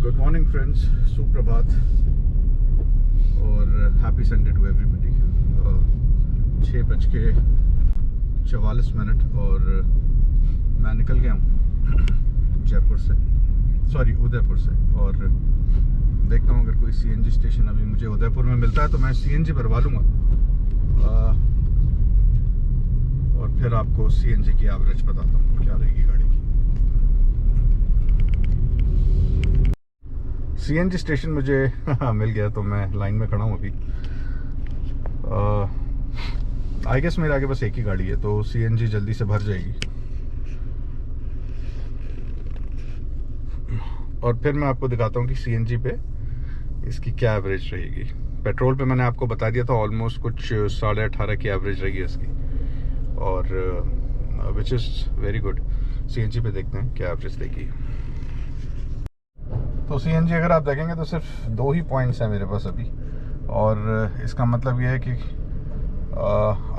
Good morning friends, सुप्रभात और happy Sunday to everybody. 6:44 और मैं निकल गया हूँ जयपुर से, सॉरी उदयपुर से। और देखता हूँ अगर कोई सीएनजी स्टेशन अभी मुझे उदयपुर में मिलता है तो मैं सीएनजी भरवा लूँगा और फिर आपको सीएनजी की एवरेज बताता हूँ क्या रहेगी गाड़ी की। सीएनजी स्टेशन मुझे मिल गया तो मैं लाइन में खड़ा हूँ अभी। आई गेस मेरे आगे बस एक ही गाड़ी है तो सीएनजी जल्दी से भर जाएगी और फिर मैं आपको दिखाता हूँ कि सीएनजी पे इसकी क्या एवरेज रहेगी। पेट्रोल पे मैंने आपको बता दिया था ऑलमोस्ट कुछ 18.5 की एवरेज रहेगी इसकी, और which is very good. CNG पे देखते हैं क्या एवरेज देगी। तो सीएनजी अगर आप देखेंगे तो सिर्फ 2 ही पॉइंट्स हैं मेरे पास अभी, और इसका मतलब ये है कि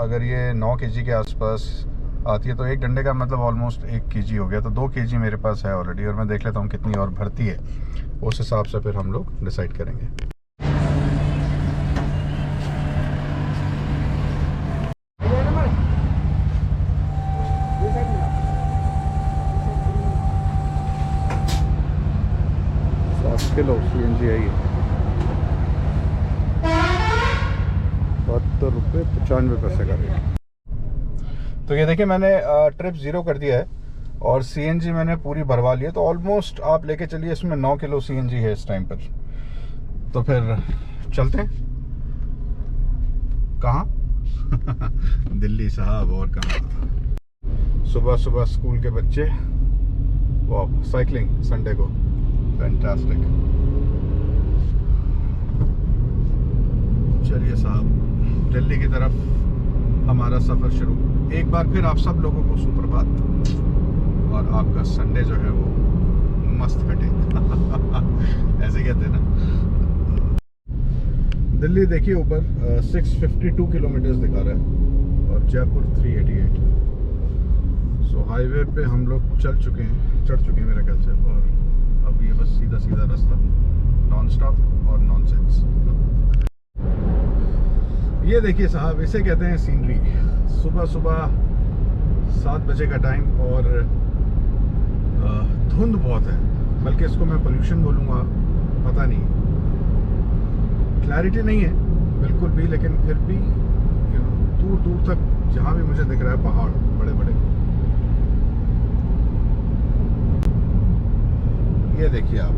अगर ये 9 kg के आसपास आती है तो एक डंडे का मतलब ऑलमोस्ट 1 kg हो गया, तो 2 kg मेरे पास है ऑलरेडी। और मैं देख लेता हूँ कितनी और भरती है, उस हिसाब से फिर हम लोग डिसाइड करेंगे। किलो सीएनजी आई है 72 रुपये 95 पैसे का रेट। तो ये देखिए मैंने ट्रिप 0 कर दिया है और सीएनजी मैंने पूरी भरवा ली है। तो ऑलमोस्ट आप लेके चलिए इसमें 9 किलो सीएनजी है इस टाइम पर। तो फिर चलते हैं कहाँ दिल्ली साहब, और कहाँ। सुबह सुबह स्कूल के बच्चे, वाह, साइकिलिंग संडे को, फैंटास्टिक। चलिए साहब, दिल्ली की तरफ हमारा सफ़र शुरू। एक बार फिर आप सब लोगों को सुप्रभात, और आपका संडे जो है वो मस्त कटे ऐसे कहते हैं ना। दिल्ली देखिए ऊपर 652 किलोमीटर्स दिखा रहा है और जयपुर 388। सो हाईवे पे हम लोग चढ़ चुके हैं मेरे ख्याल से। और अब ये बस सीधा सीधा रास्ता, नॉन स्टॉप और नॉनसेंस। ये देखिए साहब, इसे कहते हैं सीनरी। सुबह सुबह 7 बजे का टाइम और धुंध बहुत है, बल्कि इसको मैं पोल्यूशन बोलूँगा, पता नहीं, क्लैरिटी नहीं है बिल्कुल भी, लेकिन फिर भी दूर दूर तक जहाँ भी मुझे दिख रहा है पहाड़ बड़े बड़े। ये देखिए आप,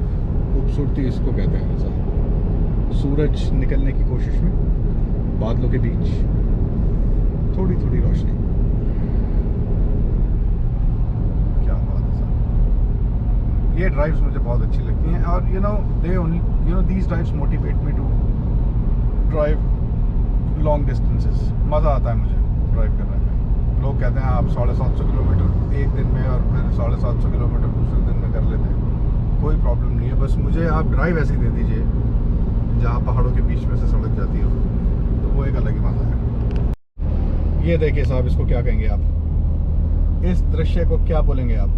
खूबसूरती इसको कहते हैं साहब। सूरज निकलने की कोशिश में बादलों के बीच थोड़ी थोड़ी रोशनी, क्या बात है साहब। ये ड्राइव्स मुझे बहुत अच्छी लगती हैं और these drives motivate me to drive long distances. मज़ा आता है मुझे ड्राइव करने में। लोग कहते हैं आप 750 किलोमीटर एक दिन में और फिर 750 किलोमीटर दूसरे दिन में कर लेते हैं, कोई प्रॉब्लम नहीं है। बस मुझे आप ड्राइव ऐसी दे दीजिए जहाँ पहाड़ों के बीच में से सड़क जाती हो, तो वो एक अलग ही मज़ा है। ये देखिए साहब, इसको क्या कहेंगे आप, इस दृश्य को क्या बोलेंगे आप।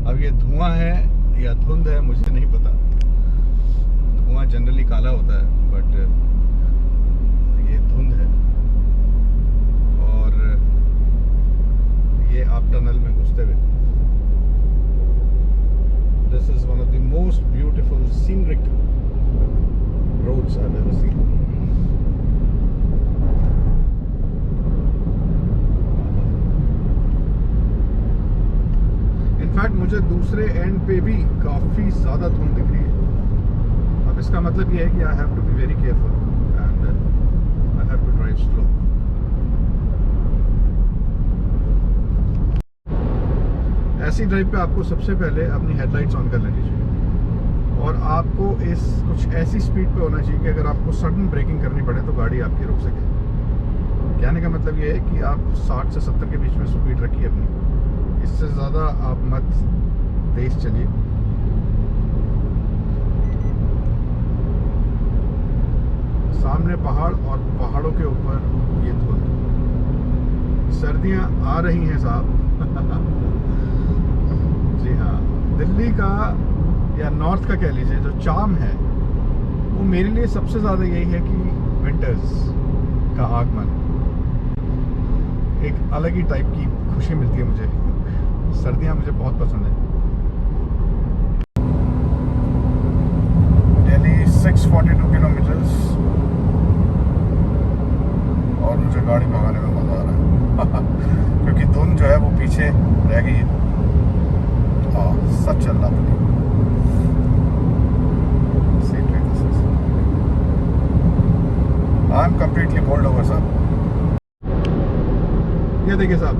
अब ये धुआं है या धुंध है मुझे नहीं पता। धुआं जनरली काला होता है, बट ये धुंध है। और ये आप टनल में घुसते हुए, this is one of the most beautiful scenic roads I have ever seen. In fact मुझे दूसरे एंड पे भी काफी ज्यादा धुंध दिख रही है। अब इसका मतलब ये है कि I have to be very careful and I have to drive slow. ऐसी ड्राइव पे आपको सबसे पहले अपनी हेडलाइट्स ऑन कर लेनी चाहिए और आपको कुछ ऐसी स्पीड पे होना चाहिए कि अगर आपको सडन ब्रेकिंग करनी पड़े तो गाड़ी आपकी रुक सके। कहने का मतलब ये है कि आप 60 से 70 के बीच में स्पीड रखिए अपनी, इससे ज़्यादा आप मत तेज चलिए। सामने पहाड़ और पहाड़ों के ऊपर ये धुंध। सर्दियाँ आ रही हैं साहब का या नॉर्थ का कह लीजिए जो चार्म है वो मेरे लिए सबसे ज़्यादा यही है कि विंटर्स का आगमन एक अलग ही टाइप की खुशी मिलती है मुझे। सर्दियाँ मुझे बहुत पसंद है। डेली 642 किलोमीटर्स और मुझे गाड़ी भगाने में मज़ा आ रहा है क्योंकि धुंध जो है वो पीछे रह गई है। सच अल्लाह I am completely bowled over साहब। ये देखिए साहब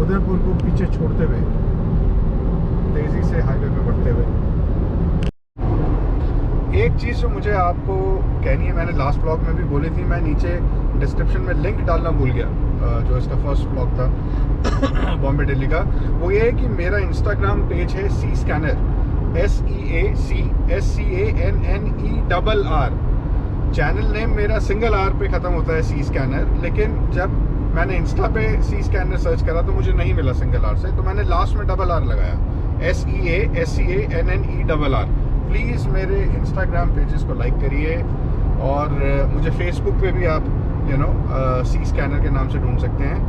उदयपुर को पीछे छोड़ते हुए तेजी से हाईवे पे बढ़ते हुए एक चीज़ जो मुझे आपको कहनी है, मैंने लास्ट ब्लॉग में भी बोली थी, मैं नीचे डिस्क्रिप्शन में लिंक डालना भूल गया जो इसका फर्स्ट ब्लॉग था बॉम्बे दिल्ली का, वो ये है कि मेरा इंस्टाग्राम पेज है सी स्कैनर SEACSCANNERR। चैनल नेम मेरा सिंगल R पे ख़त्म होता है सी स्कैनर, लेकिन जब मैंने इंस्टा पे सी स्कैनर सर्च करा तो मुझे नहीं मिला सिंगल R से, तो मैंने लास्ट में डबल R लगाया SEASCANNERR। प्लीज़ मेरे इंस्टाग्राम पेजेस को लाइक करिए और मुझे फेसबुक पे भी आप सी स्कैनर के नाम से ढूंढ सकते हैं।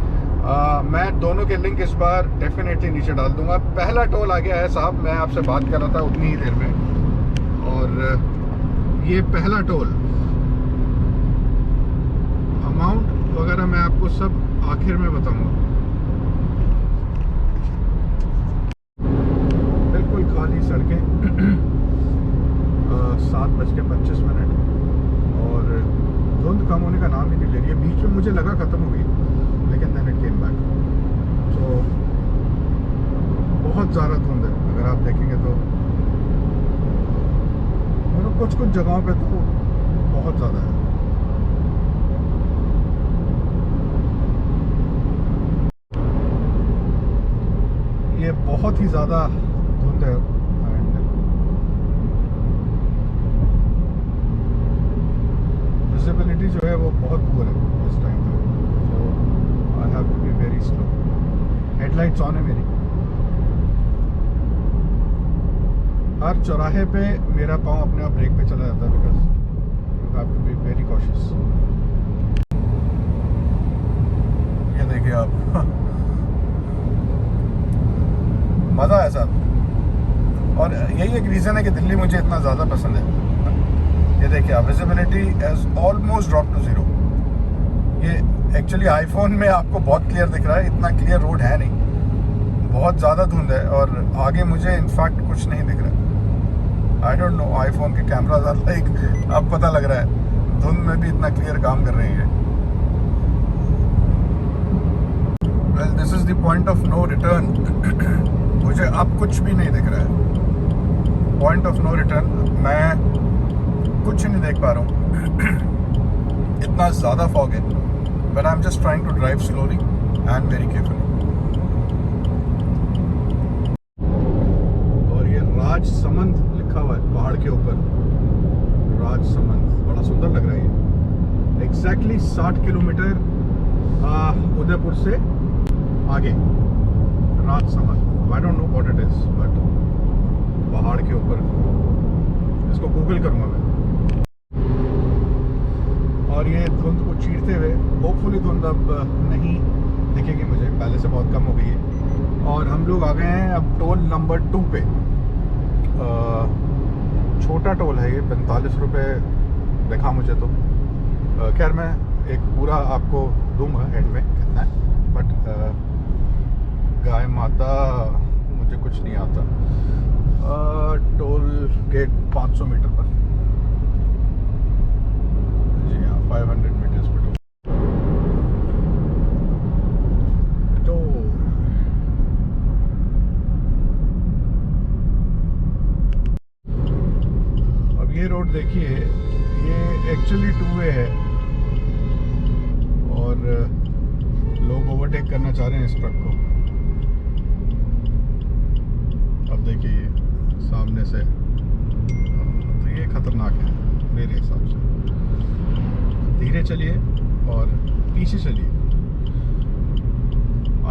मैं दोनों के लिंक इस बार डेफिनेटली नीचे डाल दूंगा। पहला टोल आ गया है साहब, मैं आपसे बात कर रहा था उतनी ही देर में, और ये पहला टोल अमाउंट वगैरह मैं आपको सब आखिर में बताऊंगा। बिल्कुल खाली सड़कें 7:25 और धुंध कम होने का नाम ही नहीं ले रही है। बीच में मुझे लगा ख़त्म हो गई, लेकिन देन इट केम बैक। तो बहुत ज़्यादा धुंध है, अगर आप देखेंगे तो कुछ जगहों पे तो बहुत ज़्यादा है। ये बहुत ही ज़्यादा धुंध है एंड विजिबिलिटी जो है वो बहुत पुअर है इस टाइम पे, so I have to be very slow. Headlights on है मेरी। हर चौराहे पे मेरा पाँव अपने आप ब्रेक पे चला जाता है, because you have to be very cautious. ये देखिए आप मज़ा है साहब, और यही एक रीज़न है कि दिल्ली मुझे इतना ज़्यादा पसंद है। ये देखिए आप, visibility has almost drop to zero. ये एक्चुअली आईफोन में आपको बहुत क्लियर दिख रहा है, इतना क्लियर रोड है नहीं, बहुत ज़्यादा धुंध है और आगे मुझे इनफैक्ट कुछ नहीं दिख रहा। आई डोंट नो, आईफोन के कैमरा लाइक अब पता लग रहा है धुंध में भी इतना क्लियर काम कर रही है। Well, this is the point of no return. मुझे अब कुछ भी नहीं दिख रहा है, पॉइंट ऑफ नो रिटर्न। मैं कुछ नहीं देख पा रहा हूँ, इतना ज़्यादा फॉग है, but I am just trying to drive slowly and very carefully. और ये राजसमंद लिखा हुआ है पहाड़ के ऊपर, राजसमंद, बड़ा सुंदर लग रहा है ये। एग्जैक्टली 60 किलोमीटर उदयपुर से आगे Rajsamand. I don't know what it is, but पहाड़ के ऊपर, इसको गूगल करूंगा मैं। और ये धुंध को चीरते हुए, होपफुली धुंध अब नहीं दिखेगी मुझे, पहले से बहुत कम हो गई है। और हम लोग आ गए हैं अब टोल नंबर 2 पे। छोटा टोल है ये, 45 रुपये दिखा मुझे तो। खैर मैं एक पूरा आपको दूंगा एंड में कितना है, बट गाय माता मुझे कुछ नहीं आता। टोल गेट 500 मीटर पर, जी हाँ, 500 मीटर्स पर टोल। अब ये रोड देखिए, ये एक्चुअली 2 वे है और लोग ओवरटेक करना चाह रहे हैं इस ट्रक को। अब देखिए ये सामने से, तो ये खतरनाक है मेरे हिसाब से। धीरे चलिए और पीछे चलिए।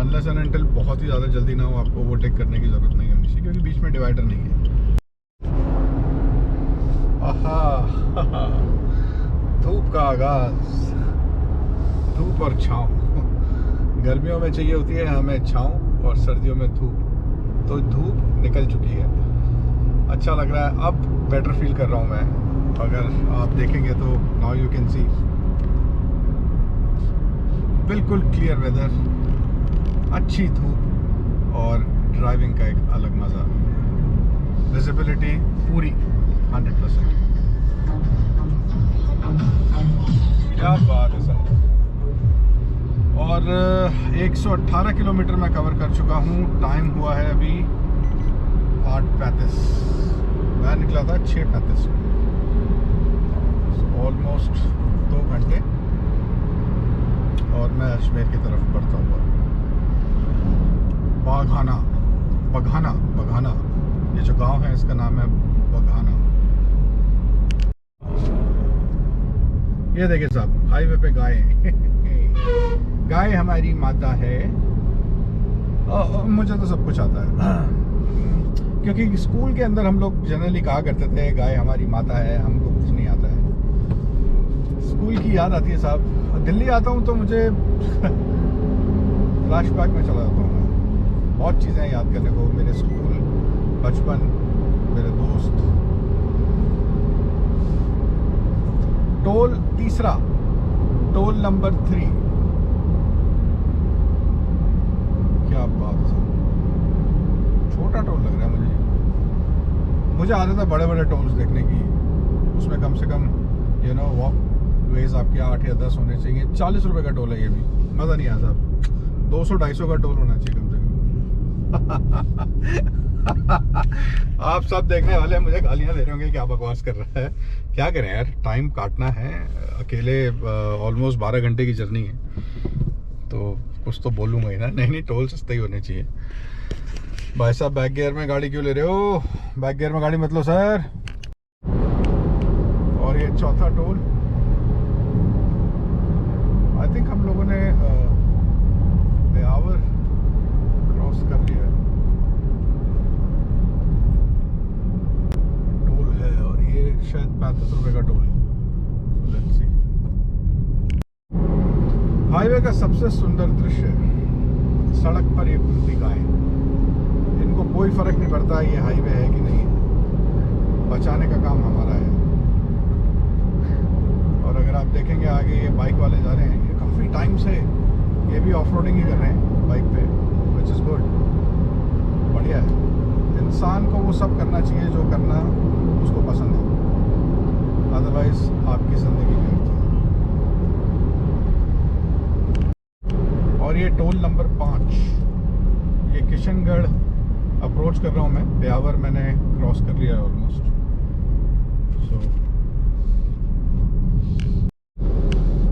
अनलेस एंड अनटिल बहुत ही ज़्यादा जल्दी ना हो, आपको ओवरटेक करने की ज़रूरत नहीं होनी चाहिए, क्योंकि बीच में डिवाइडर नहीं है। आहा धूप का आगाज, धूप और छाँव। गर्मियों में चाहिए होती है हमें छाँव और सर्दियों में धूप, तो धूप निकल चुकी है, अच्छा लग रहा है, अब बेटर फील कर रहा हूँ मैं। अगर आप देखेंगे तो नाउ यू कैन सी बिल्कुल क्लियर वेदर, अच्छी धूप और ड्राइविंग का एक अलग मज़ा, विजिबिलिटी पूरी 100%। क्या बात है सर। और 118 किलोमीटर मैं कवर कर चुका हूँ, टाइम हुआ है अभी 8:35, मैं निकला था 6:35 में, ऑलमोस्ट 2 घंटे, और मैं अजमेर की तरफ बढ़ता हुआ। बघाना, ये जो गांव है इसका नाम है बघाना। ये देखिए साहब, हाईवे पे गाय गाय हमारी माता है। मुझे तो सब कुछ आता है, क्योंकि स्कूल के अंदर हम लोग जनरली कहा करते थे गाय हमारी माता है, हमको कुछ नहीं आता है। स्कूल की याद आती है साहब। दिल्ली आता हूँ तो मुझे फ्लैशबैक में चला जाता हूँ, बहुत चीज़ें याद करने को, मेरे स्कूल, बचपन, मेरे दोस्त। टोल तीसरा, टोल नंबर 3, क्या बात है, छोटा टोल लग रहा है मुझे आदत है बड़े बड़े टोल्स देखने की, उसमें कम से कम वॉक वेज आपके 8 या 10 होने चाहिए। 40 रुपए का टोल है ये भी, मज़ा नहीं आता साहब। 200-250 का टोल होना चाहिए कम से कम। आप सब देखने वाले मुझे गालियां दे रहे होंगे, क्या बकवास कर रहा है। क्या करें यार, टाइम काटना है, अकेले ऑलमोस्ट 12 घंटे की जर्नी है, तो कुछ तो बोलूँगा ही ना। नहीं, टोल सस्ते ही होने चाहिए। भाई साहब बैक गियर में गाड़ी क्यों ले रहे हो? बैक गियर में गाड़ी मत लो सर। और ये चौथा टोल, आई थिंक हम लोगों ने ब्यावर क्रॉस कर लिया है। टोल है और ये शायद 35 रुपए का टोल है। Let's see. हाईवे का सबसे सुंदर दृश्य, सड़क पर ये घूमती गाय, इनको कोई फर्क नहीं पड़ता ये हाईवे है कि नहीं, बचाने का काम हमारा है। और अगर आप देखेंगे आगे ये बाइक वाले जा रहे हैं, ये काफ़ी टाइम से ये भी ऑफ रोडिंग ही कर रहे हैं बाइक पे, विच इज़ गुड, बढ़िया है। इंसान को वो सब करना चाहिए जो करना उसको पसंद है, अदरवाइज आपकी ज़िंदगी व्यर्थ है। और ये टोल नंबर 5, ये किशनगढ़ अप्रोच कर रहा हूँ मैं, ब्यावर मैंने क्रॉस कर लिया है ऑलमोस्ट।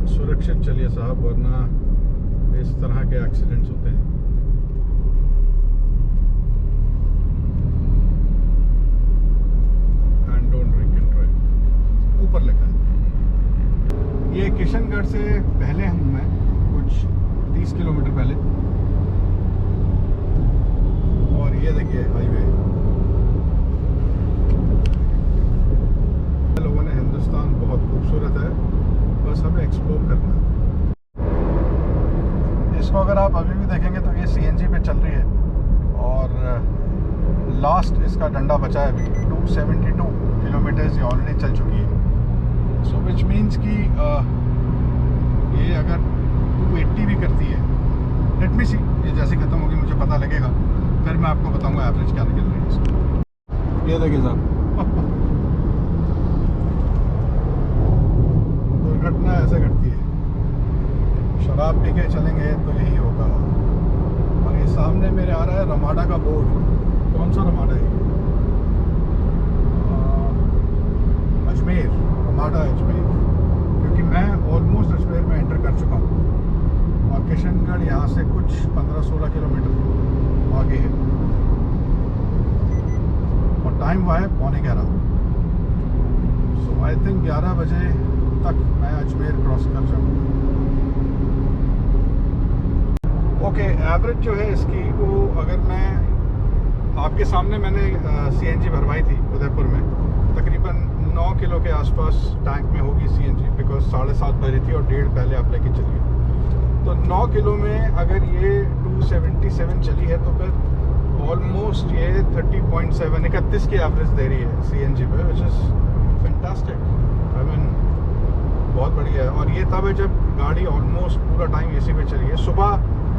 सुरक्षित चलिए साहब, वरना इस तरह के एक्सीडेंट्स होते हैं। And don't drink and drive, ऊपर लिखा है। ये किशनगढ़ से पहले हूँ मैं, कुछ 30 किलोमीटर पहले। और ये देखिए हाईवे, लोगों ने हिंदुस्तान बहुत खूबसूरत है, बस हमें एक्सप्लोर करना है। इसको अगर आप अभी भी देखेंगे तो ये CNG पे चल रही है, और लास्ट इसका डंडा बचा है अभी। 272 किलोमीटर्स ये ऑलरेडी चल चुकी है। सो विच मीन्स कि ये अगर 280 भी करती है, लेट मी सी, ये जैसे ख़त्म होगी मुझे पता लगेगा, फिर मैं आपको बताऊंगा एवरेज क्या निकल रही है इसकी। ये देखिए साहब, दुर्घटना ऐसे घटती है, शराब पी के चलेंगे तो यही होगा। और ये सामने मेरे आ रहा है रमाडा का बोर्ड। कौन सा रमाडा है? अजमेर, रमाडा अजमेर, क्योंकि मैं ऑलमोस्ट अजमेर में एंटर कर चुका हूँ और किशनगढ़ यहाँ से कुछ 15-16 किलोमीटर आगे है, और टाइम हुआ है 11:15। सो आई थिंक 11 बजे तक मैं अजमेर क्रॉस कर जाऊँगा। ओके, एवरेज जो है इसकी वो, अगर मैं आपके सामने, मैंने CNG भरवाई थी उदयपुर में, तकरीबन 9 किलो के आसपास टैंक में होगी CNG, बिकॉज 7.5 भरी थी और 1.5 पहले आप लेके चलिए। तो 9 किलो में अगर ये 277 चली है तो फिर ऑलमोस्ट ये 31 की एवरेज दे रही है CNG पे, which is fantastic. I mean बहुत बढ़िया है। और ये तब है जब गाड़ी ऑलमोस्ट पूरा टाइम AC पे चली है। सुबह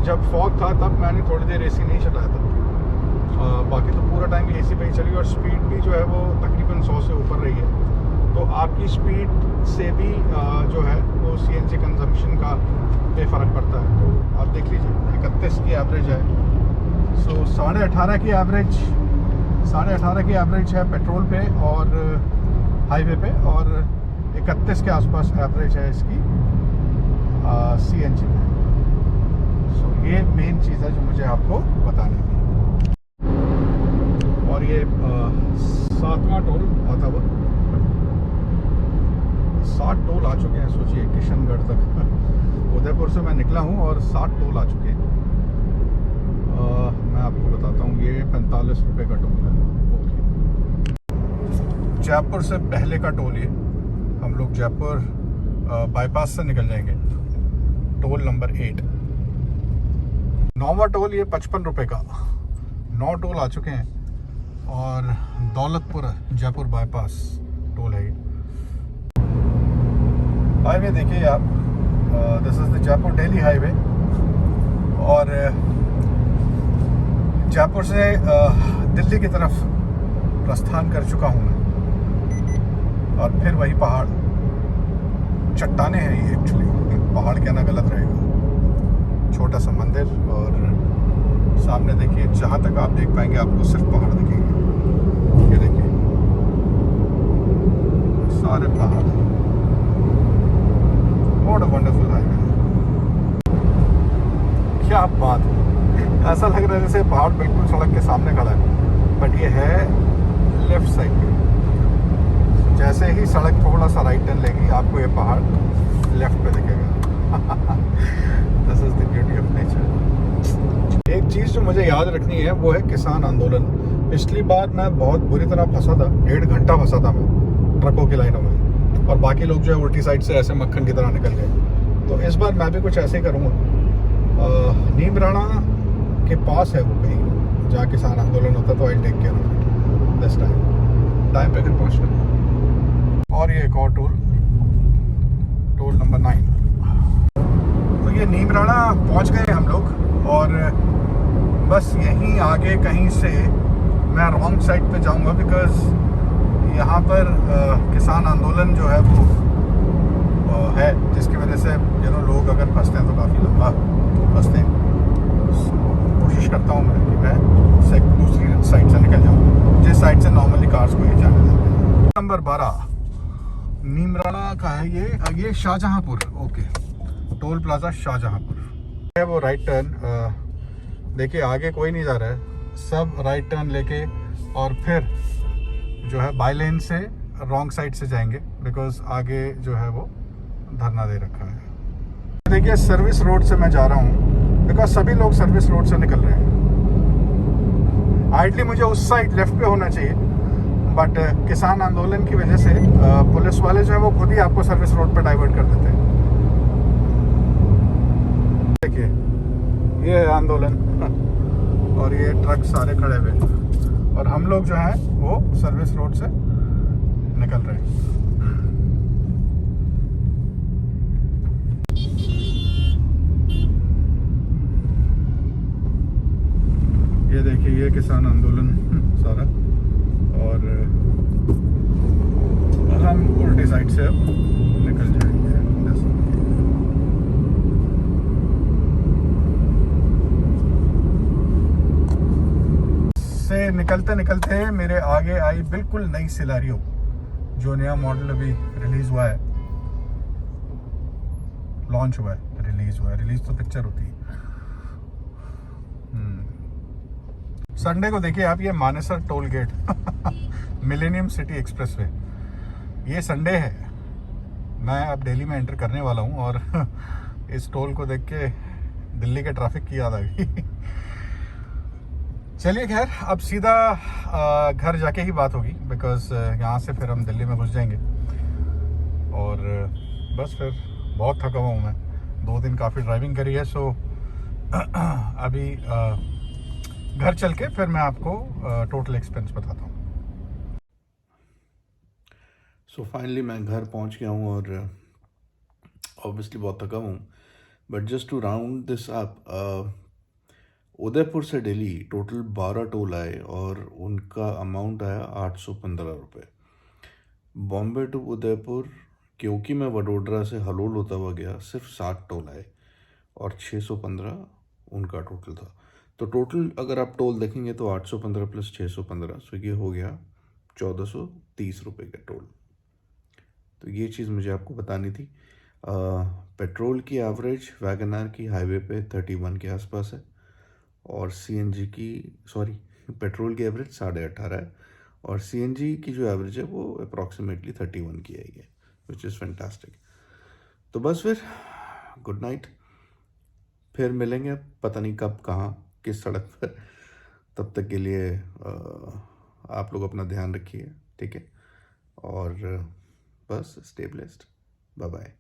जब फॉग था तब मैंने थोड़ी देर AC नहीं चलाया था, बाकी तो पूरा टाइम AC पे ही चली, और स्पीड भी जो है वो तकरीबन 100 से ऊपर रही है। तो आपकी स्पीड से भी जो है वो CNG कंजम्पशन का पे फ़र्क पड़ता है। तो आप देख लीजिए 31 की एवरेज है। सो 18.5 की एवरेज, 18.5 की एवरेज है पेट्रोल पे और हाईवे पे, और 31 के आसपास एवरेज है इसकी CNG पे। सो ये मेन चीज़ है जो मुझे आपको बतानी थी। और ये 7वां टोल आता हुआ, 7 टोल आ चुके हैं। सोचिए किशनगढ़ तक उदयपुर से मैं निकला हूँ और 7 टोल आ चुके हैं। मैं आपको बताता हूँ, ये 45 रुपये का टोल है। ओके, जयपुर से पहले का टोल ये, हम लोग जयपुर बाईपास से निकल जाएंगे, टोल नंबर 8। 9वां टोल ये 55 रुपये का, 9 टोल आ चुके हैं। और दौलतपुर जयपुर बाईपास टोल है ये। हाईवे देखिए आप, this is the Jaipur Delhi highway. और जयपुर से दिल्ली की तरफ प्रस्थान कर चुका हूँ मैं। और फिर वही पहाड़, चट्टाने हैं ये, एक्चुअली पहाड़ कहना गलत रहेगा। छोटा सा मंदिर, और सामने देखिए, जहाँ तक आप देख पाएंगे आपको सिर्फ पहाड़ दिखेंगे। ये देखिए सारे पहाड़। व्हाट अ वंडरफुल हाईवे, क्या बात है। ऐसा लग रहा है जैसे पहाड़ बिल्कुल सड़क के सामने खड़ा है, बट ये है लेफ्ट साइड पे। जैसे ही सड़क थोड़ा सा राइट टर्न लेगी आपको ये पहाड़ लेफ्ट पे दिखेगा। This is the beauty of nature. एक चीज़ जो मुझे याद रखनी है वो है किसान आंदोलन। पिछली बार मैं बहुत बुरी तरह फंसा था, 1.5 घंटा फंसा था मैं ट्रकों की लाइनों में, और बाकी लोग जो है उल्टी साइड से ऐसे मक्खन की तरह निकल गए। तो इस बार मैं भी कुछ ऐसे ही करूँगा। नीमराणा के पास है वो कहीं जहाँ किसान आंदोलन होता, तो I take care of it this time पे फिर पहुँचना। और ये एक और टोल, टोल नंबर 9। तो ये नीमराणा पहुँच गए हम लोग, और बस यहीं आगे कहीं से मैं रॉन्ग साइड पे जाऊंगा, बिकॉज यहाँ पर किसान आंदोलन जो है वो है, जिसकी वजह से लोग अगर फंसते हैं तो काफ़ी लंबा फंसते हैं। कोशिश करता हूँ मैं कि मैं दूसरी साइड से निकल जाऊँ, जिस साइड से नॉर्मली कार्स को ही जाने देते हैं। नंबर 12 नीमराणा का है ये Shahjahanpur. Okay, toll plaza Shahjahanpur है वो। राइट टर्न, देखिए आगे कोई नहीं जा रहा है, सब राइट टर्न लेके और फिर जो है बाई लेन से रॉन्ग साइड से जाएंगे, बिकॉज आगे जो है वो धरना दे रखा है। देखिए सर्विस रोड से मैं जा रहा हूँ, बिकॉज सभी लोग सर्विस रोड से निकल रहे हैं। आइडली मुझे उस साइड लेफ्ट पे होना चाहिए, बट किसान आंदोलन की वजह से पुलिस वाले जो है वो खुद ही आपको सर्विस रोड पे डाइवर्ट कर देते हैं। देखिए ये है आंदोलन, और ये ट्रक सारे खड़े हुए, और हम लोग जो हैं वो सर्विस रोड से निकल रहे हैं। ये देखिए ये किसान आंदोलन सारा, और हम उल्टी साइड से अब निकल जाएंगे। से निकलते निकलते मेरे आगे आई बिल्कुल नई सिलेरियो, जो नया मॉडल अभी रिलीज हुआ है, लॉन्च हुआ है, रिलीज तो पिक्चर होती है। संडे को देखिए आप, ये Manesar toll gate millennium city expressway, ये संडे है। मैं अब दिल्ली में एंटर करने वाला हूँ, और इस टोल को देख के दिल्ली के ट्रैफिक की याद आ गई। चलिए खैर, अब सीधा घर जाके ही बात होगी, बिकॉज यहाँ से फिर हम दिल्ली में घुस जाएंगे। और बस फिर बहुत थका हुआ हूँ मैं, 2 दिन काफ़ी ड्राइविंग करी है। सो अभी घर चल के फिर मैं आपको टोटल एक्सपेंस बताता हूँ। सो फाइनली मैं घर पहुँच गया हूँ और ऑब्वियसली बहुत थका हूँ। But just to round this up, Udaipur से दिल्ली टोटल 12 टोल आए और उनका अमाउंट आया 815 रुपये। बॉम्बे टू उदयपुर, क्योंकि मैं वडोदरा से हलोल होता हुआ गया, सिर्फ 7 टोल आए और 615 उनका टोटल था। तो टोटल अगर आप टोल देखेंगे तो 815 प्लस 615, सो ये हो गया 1430 रुपये का टोल। तो ये चीज़ मुझे आपको बतानी थी। पेट्रोल की एवरेज वैगन आर की हाईवे पे 31 के आसपास है, और सीएनजी की, सॉरी, पेट्रोल की एवरेज 18.5 है, और सीएनजी की जो एवरेज है वो अप्रॉक्सीमेटली 31 की आई है, विच इज़ फैंटास्टिक। तो बस फिर गुड नाइट, फिर मिलेंगे, पता नहीं कब, कहाँ, किस सड़क पर। तब तक के लिए आप लोग अपना ध्यान रखिए, ठीक है, और बस स्टे ब्लेस्ड, बाय बाय।